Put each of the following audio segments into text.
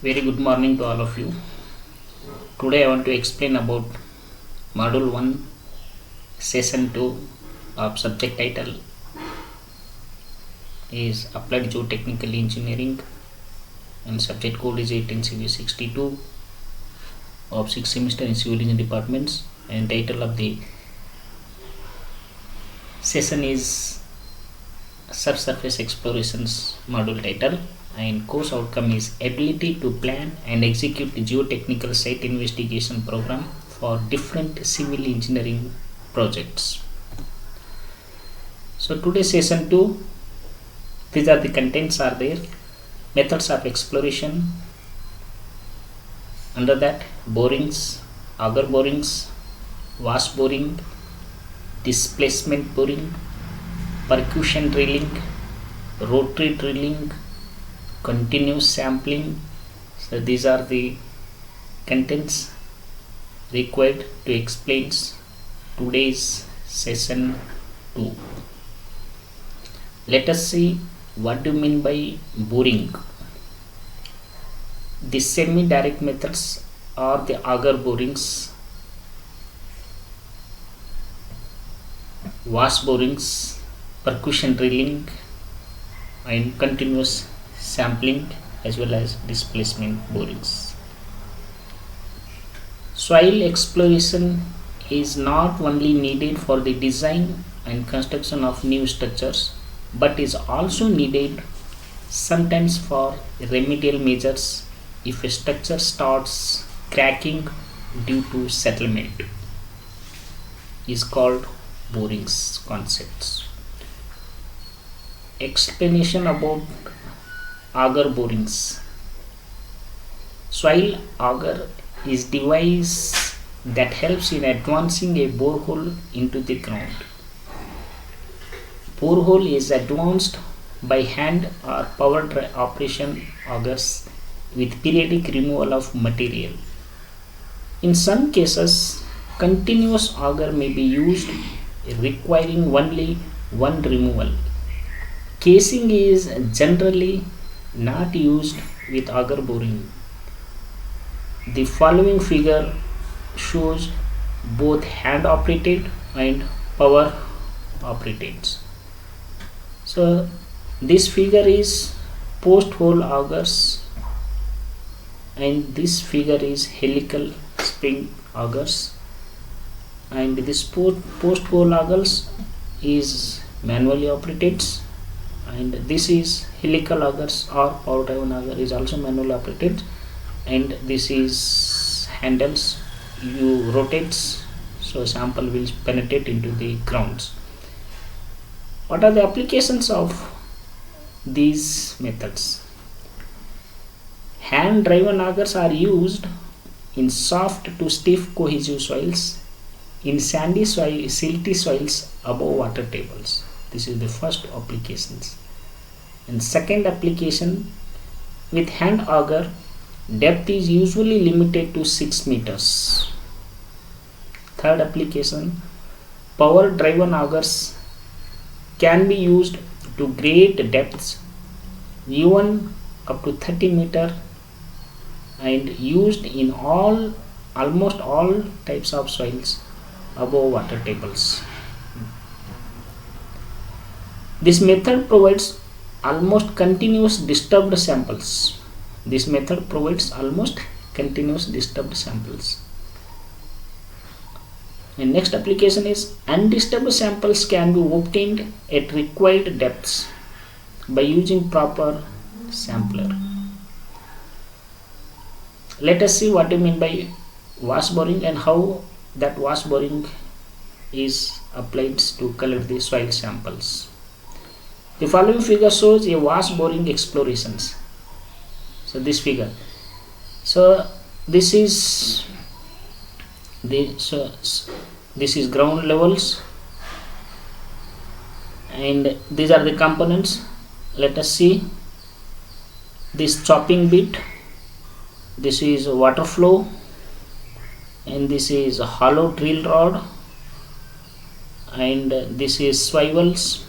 Very good morning to all of you. Today I want to explain about Module 1, Session 2 of subject title is Applied Geotechnical Engineering and subject code is 18CV62 of 6th semester in Civil Engineering departments, and title of the session is Subsurface Explorations module title, and course outcome is ability to plan and execute the geotechnical site investigation program for different civil engineering projects. So today's session 2, these are the contents are there. Methods of exploration, under that borings, auger borings, wash boring, displacement boring, percussion drilling, rotary drilling, continuous sampling. So these are the contents required to explain today's session 2. Let us see what do you mean by boring. The semi-direct methods are the auger borings, wash borings, percussion drilling, and continuous sampling, as well as displacement borings. Soil exploration is not only needed for the design and construction of new structures, but is also needed sometimes for remedial measures if a structure starts cracking due to settlement. Is called borings concepts. Explanation about auger borings. Soil auger is device that helps in advancing a borehole into the ground. Borehole is advanced by hand or power operation augers with periodic removal of material. In some cases, continuous auger may be used, requiring only one removal. Casing is generally not used with auger boring. The following figure shows both hand operated and power operated. So this figure is post hole augers, and this figure is helical spring augers, and this post hole augers is manually operated, and this is helical augers or power driven auger is also manually operated, and this is handles, you rotates, so sample will penetrate into the grounds. What are the applications of these methods? Hand driven augers are used in soft to stiff cohesive soils, in sandy soil, silty soils above water tables. This is the first applications. And second application, with hand auger, depth is usually limited to 6 meters. Third application, power driven augers can be used to great depths, even up to 30 meter, and used in almost all types of soils above water tables. This method provides almost continuous disturbed samples. This method provides almost continuous disturbed samples. And next application is undisturbed samples can be obtained at required depths by using proper sampler. Let us see what you mean by wash boring and how that wash boring is applied to collect the soil samples. The following figure shows a wash boring explorations. So this figure. So this is this is ground levels, and these are the components. Let us see this chopping bit. This is water flow, and this is a hollow drill rod, and this is swivels,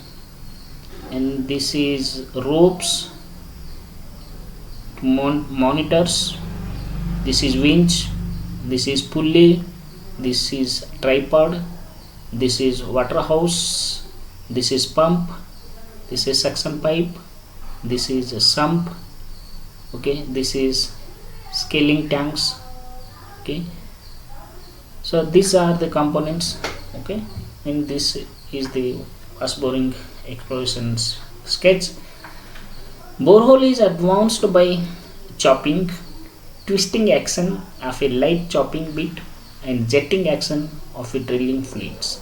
and this is ropes monitors. This is winch, this is pulley, this is tripod, this is water hose, this is pump, this is suction pipe, this is a sump, okay, this is scaling tanks, okay. So these are the components, okay, and this is the fast boring explorations sketch. Borehole is advanced by chopping, twisting action of a light chopping bit and jetting action of a drilling fluids.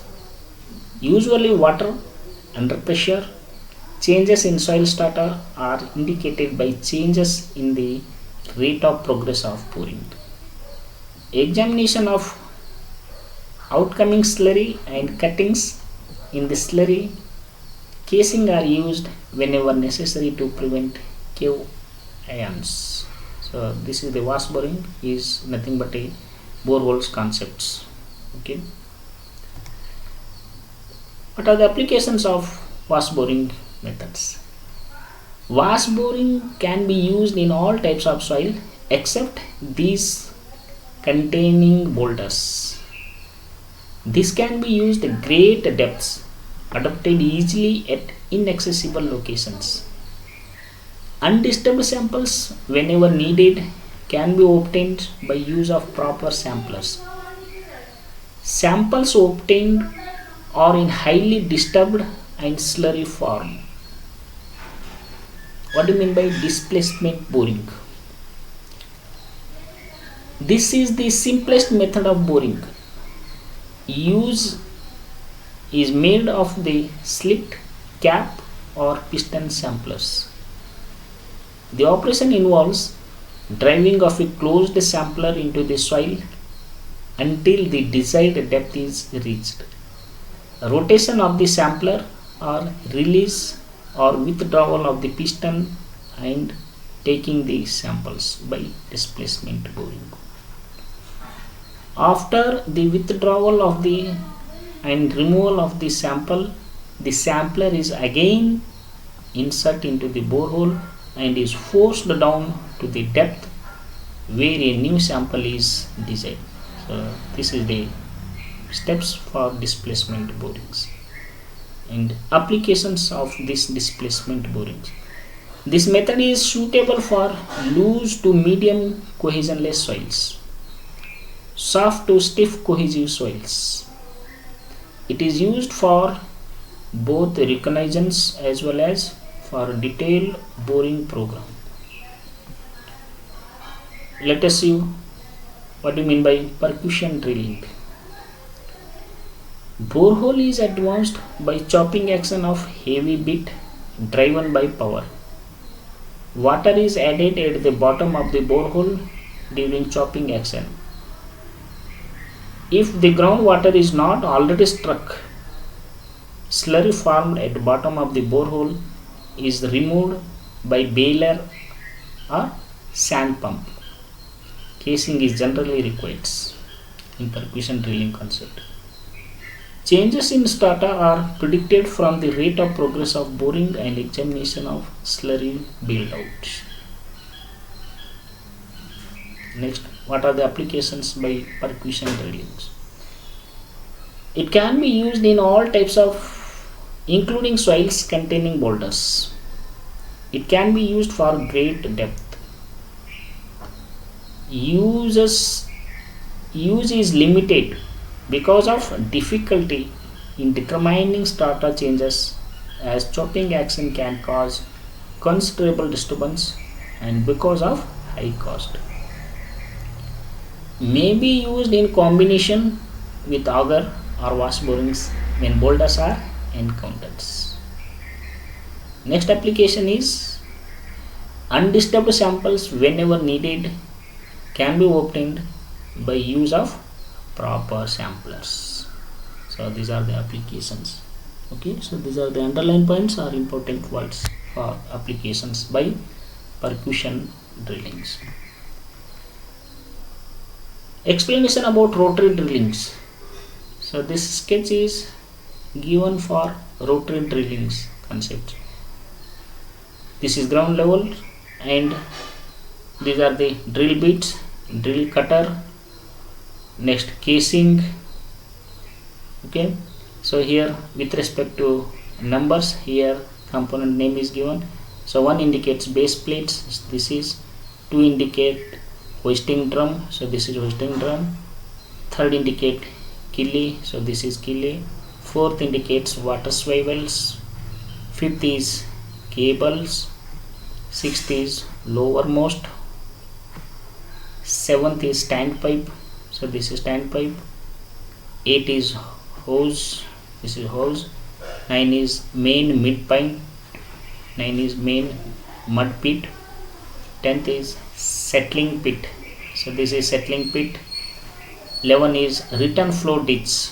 Usually water under pressure. Changes in soil strata are indicated by changes in the rate of progress of boring. Examination of outcoming slurry and cuttings in the slurry casing are used whenever necessary to prevent cave ions. So this is the vast boring is nothing but a boreholes concepts. Okay. What are the applications of vast boring methods? Vast boring can be used in all types of soil except these containing boulders. This can be used at great depths, adapted easily at inaccessible locations. Undisturbed samples, whenever needed, can be obtained by use of proper samplers. Samples obtained are in highly disturbed and slurry form. What do you mean by displacement boring? This is the simplest method of boring. Use is made of the slit, cap or piston samplers. The operation involves driving of a closed sampler into the soil until the desired depth is reached. Rotation of the sampler or release or withdrawal of the piston and taking the samples by displacement boring. After the withdrawal of the and removal of the sample, the sampler is again inserted into the borehole and is forced down to the depth where a new sample is desired. So this is the steps for displacement borings and applications of this displacement borings. This method is suitable for loose to medium cohesionless soils, soft to stiff cohesive soils. It is used for both reconnaissance as well as for detailed boring program. Let us see what do you mean by percussion drilling. Borehole is advanced by chopping action of heavy bit driven by power. Water is added at the bottom of the borehole during chopping action. If the groundwater is not already struck, slurry formed at the bottom of the borehole is removed by baler or sand pump. Casing is generally required in percussion drilling concept. Changes in strata are predicted from the rate of progress of boring and examination of slurry build-out. Next, what are the applications by percussion drilling? It can be used in all types of, including soils containing boulders. It can be used for great depth. Use is limited because of difficulty in determining strata changes, as chopping action can cause considerable disturbance and because of high cost. May be used in combination with auger or wash borings when boulders are encountered. Next application is undisturbed samples whenever needed can be obtained by use of proper samplers. So these are the applications. Okay, so these are the underline points or important words for applications by percussion drillings. Explanation about rotary drillings. So this sketch is given for rotary drillings concept. This is ground level and These are the drill bits, drill cutter, next casing. Okay, so here with respect to numbers, here component name is given. So one indicates base plates, this is, two indicate hoisting drum, so this is hoisting drum, third indicate killie, so this is killie, fourth indicates water swivels, fifth is cables, sixth is lowermost, seventh is standpipe, so this is standpipe, 8 is hose, this is hose, 9 is main midpipe, 9 is main mud pit, 10th is settling pit, so this is settling pit, 11 is return flow ditch,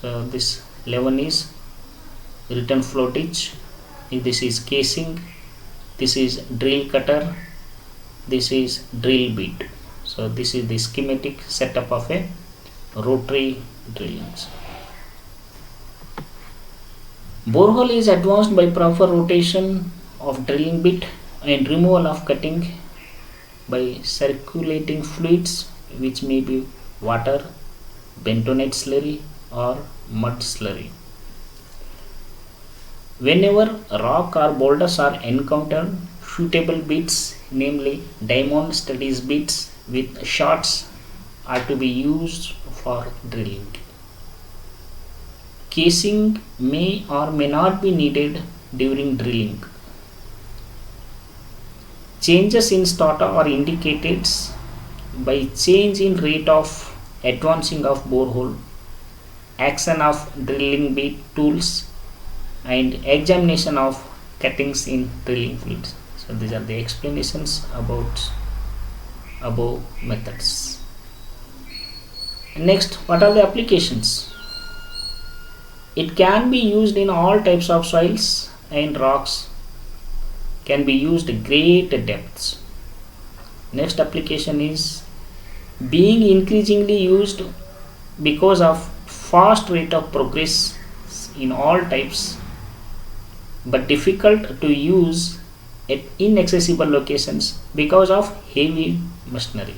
so this 11 is return flow ditch, this is casing, this is drill cutter, this is drill bit. So this is the schematic setup of a rotary drillings. Borehole is advanced by proper rotation of drilling bit and removal of cutting by circulating fluids, which may be water, bentonite slurry or mud slurry. Whenever rock or boulders are encountered, suitable bits, namely diamond studies bits with shots, are to be used for drilling. Casing may or may not be needed during drilling. Changes in starter are indicated by change in rate of advancing of borehole, action of drilling bit tools, and examination of cuttings in drilling fluids. So these are the explanations about above methods. Next, what are the applications? It can be used in all types of soils and rocks, can be used at great depths. Next application is being increasingly used because of fast rate of progress in all types, but difficult to use at inaccessible locations because of heavy machinery.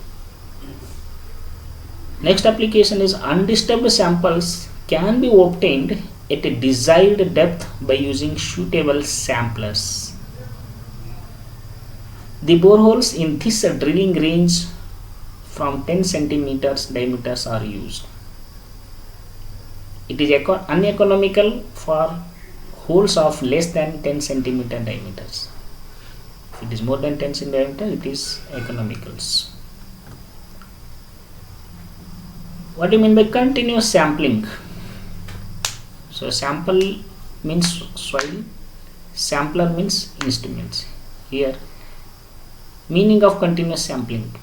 Next application is undisturbed samples can be obtained at a desired depth by using suitable samplers. The boreholes in this drilling range from 10 centimeters diameters are used. It is uneconomical for holes of less than 10 centimeter diameters. If it is more than 10 centimeter, it is economicals. What do you mean by continuous sampling? So sample means soil, sampler means instruments. Here, meaning of continuous sampling.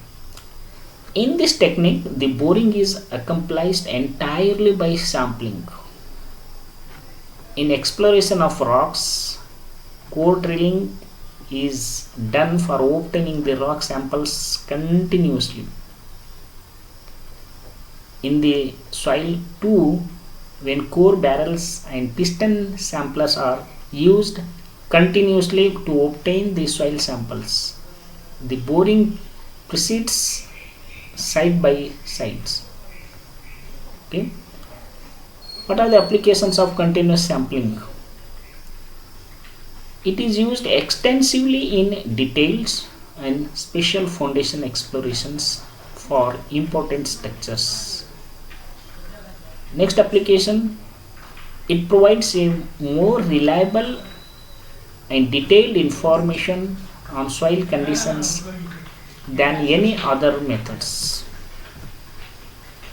In this technique, the boring is accomplished entirely by sampling. In exploration of rocks, core drilling is done for obtaining the rock samples continuously. In the soil too, when core barrels and piston samplers are used continuously to obtain the soil samples, the boring proceeds side by sides. Okay. What are the applications of continuous sampling? It is used extensively in details and special foundation explorations for important structures. Next application, it provides a more reliable and detailed information on soil conditions than any other methods.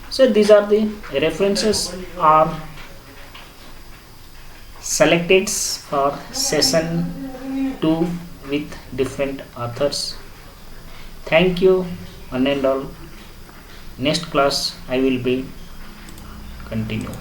So these are the references are selected for session 2 with different authors. Thank you one and all. Next class I will be continue.